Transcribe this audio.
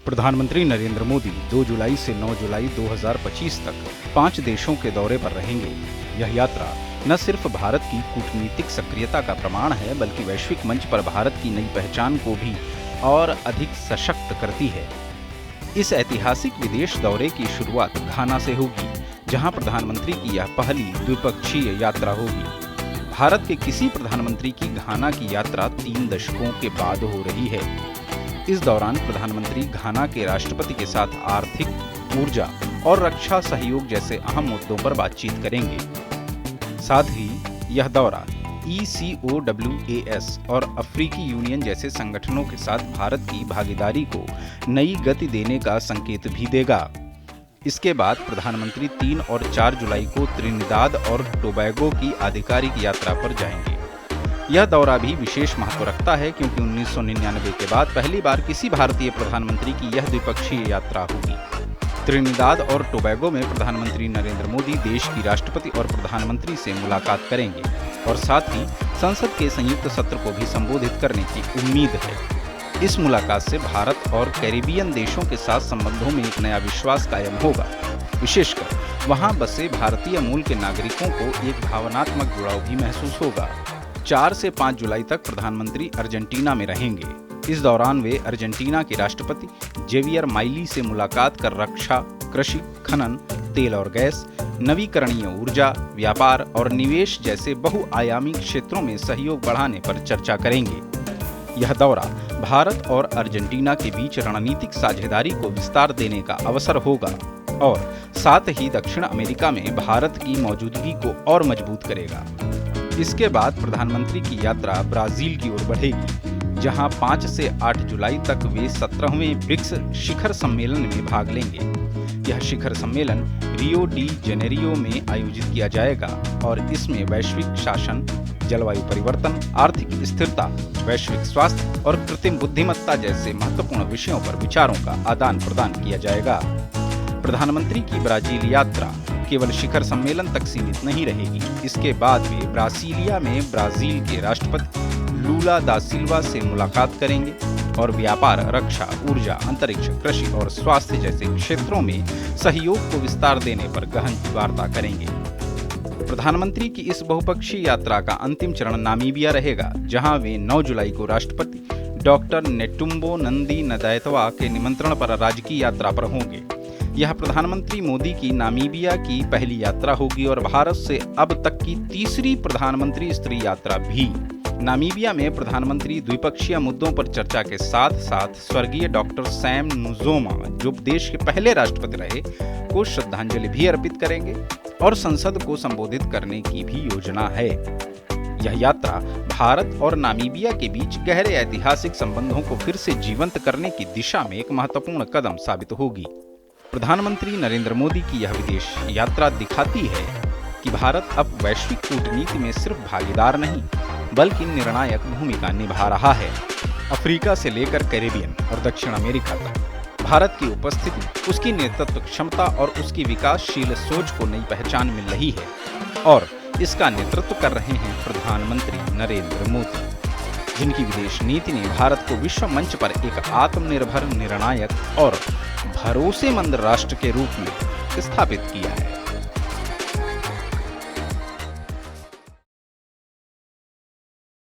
प्रधानमंत्री नरेंद्र मोदी 2 जुलाई से 9 जुलाई 2025 तक 5 देशों के दौरे पर रहेंगे। यह यात्रा न सिर्फ भारत की कूटनीतिक सक्रियता का प्रमाण है, बल्कि वैश्विक मंच पर भारत की नई पहचान को भी और अधिक सशक्त करती है। इस ऐतिहासिक विदेश दौरे की शुरुआत घाना से होगी, जहां प्रधानमंत्री की यह पहली द्विपक्षीय यात्रा होगी। भारत के किसी प्रधानमंत्री की घाना की यात्रा 3 दशकों के बाद हो रही है। इस दौरान प्रधानमंत्री घाना के राष्ट्रपति के साथ आर्थिक, ऊर्जा और रक्षा सहयोग जैसे अहम मुद्दों पर बातचीत करेंगे। साथ ही यह दौरा ECOWAS और अफ्रीकी यूनियन जैसे संगठनों के साथ भारत की भागीदारी को नई गति देने का संकेत भी देगा। इसके बाद प्रधानमंत्री 3 और 4 जुलाई को त्रिनिदाद और टोबैगो की आधिकारिक यात्रा पर जाएंगे। यह दौरा भी विशेष महत्व रखता है, क्योंकि 1999 के बाद पहली बार किसी भारतीय प्रधानमंत्री की यह द्विपक्षीय यात्रा होगी। त्रिनिदाद और टोबैगो में प्रधानमंत्री नरेंद्र मोदी देश की राष्ट्रपति और प्रधानमंत्री से मुलाकात करेंगे और साथ ही संसद के संयुक्त सत्र को भी संबोधित करने की उम्मीद है। इस मुलाकात से भारत और कैरिबियन देशों के साथ संबंधों में एक नया विश्वास कायम होगा। विशेषकर वहां बसे भारतीय मूल के नागरिकों को एक भावनात्मक जुड़ाव भी महसूस होगा। 4 से 5 जुलाई तक प्रधानमंत्री अर्जेंटीना में रहेंगे। इस दौरान वे अर्जेंटीना के राष्ट्रपति जेवियर माइली से मुलाकात कर रक्षा, कृषि, खनन, तेल और गैस, नवीकरणीय ऊर्जा, व्यापार और निवेश जैसे बहुआयामी क्षेत्रों में सहयोग बढ़ाने पर चर्चा करेंगे। यह दौरा भारत और अर्जेंटीना के बीच रणनीतिक साझेदारी को विस्तार देने का अवसर होगा और साथ ही दक्षिण अमेरिका में भारत की मौजूदगी को और मजबूत करेगा। इसके बाद प्रधानमंत्री की यात्रा ब्राजील की ओर बढ़ेगी, जहां 5 से 8 जुलाई तक वे 17वें ब्रिक्स शिखर सम्मेलन में भाग लेंगे। यह शिखर सम्मेलन रियो डी जेनेरियो में आयोजित किया जाएगा और इसमें वैश्विक शासन, जलवायु परिवर्तन, आर्थिक स्थिरता, वैश्विक स्वास्थ्य और कृत्रिम बुद्धिमत्ता जैसे महत्वपूर्ण विषयों पर विचारों का आदान प्रदान किया जाएगा। प्रधानमंत्री की ब्राजील यात्रा केवल शिखर सम्मेलन तक सीमित नहीं रहेगी। इसके बाद वे ब्रासीलिया में ब्राजील के राष्ट्रपति लूला दा सिल्वा से मुलाकात करेंगे और व्यापार, रक्षा, ऊर्जा, अंतरिक्ष, कृषि और स्वास्थ्य जैसे क्षेत्रों में सहयोग को विस्तार देने पर गहन वार्ता करेंगे। प्रधानमंत्री की इस बहुपक्षीय यात्रा का अंतिम चरण नामीबिया रहेगा, जहां वे 9 जुलाई को राष्ट्रपति डॉक्टर नेटुम्बो नंदी नदायतवा के निमंत्रण पर राजकीय यात्रा पर होंगे। यह प्रधानमंत्री मोदी की नामीबिया की पहली यात्रा होगी और भारत से अब तक की तीसरी प्रधानमंत्री स्तरीय यात्रा भी। नामीबिया में प्रधानमंत्री द्विपक्षीय मुद्दों पर चर्चा के साथ साथ स्वर्गीय डॉक्टर सैम नुजोमा, जो देश के पहले राष्ट्रपति रहे, को श्रद्धांजलि भी अर्पित करेंगे और संसद को संबोधित करने की भी योजना है। यह यात्रा भारत और नामीबिया के बीच गहरे ऐतिहासिक संबंधों को फिर से जीवंत करने की दिशा में एक महत्वपूर्ण कदम साबित होगी। प्रधानमंत्री नरेंद्र मोदी की यह विदेश यात्रा दिखाती है कि भारत अब वैश्विक कूटनीति में सिर्फ भागीदार नहीं, बल्कि निर्णायक भूमिका निभा रहा है। अफ्रीका से लेकर कैरिबियन और दक्षिण अमेरिका तक भारत की उपस्थिति, उसकी नेतृत्व क्षमता और उसकी विकासशील सोच को नई पहचान मिल रही है और इसका नेतृत्व कर रहे हैं प्रधानमंत्री नरेंद्र मोदी, जिनकी विदेश नीति ने भारत को विश्व मंच पर एक आत्मनिर्भर, निर्णायक और भरोसेमंद राष्ट्र के रूप में स्थापित किया है।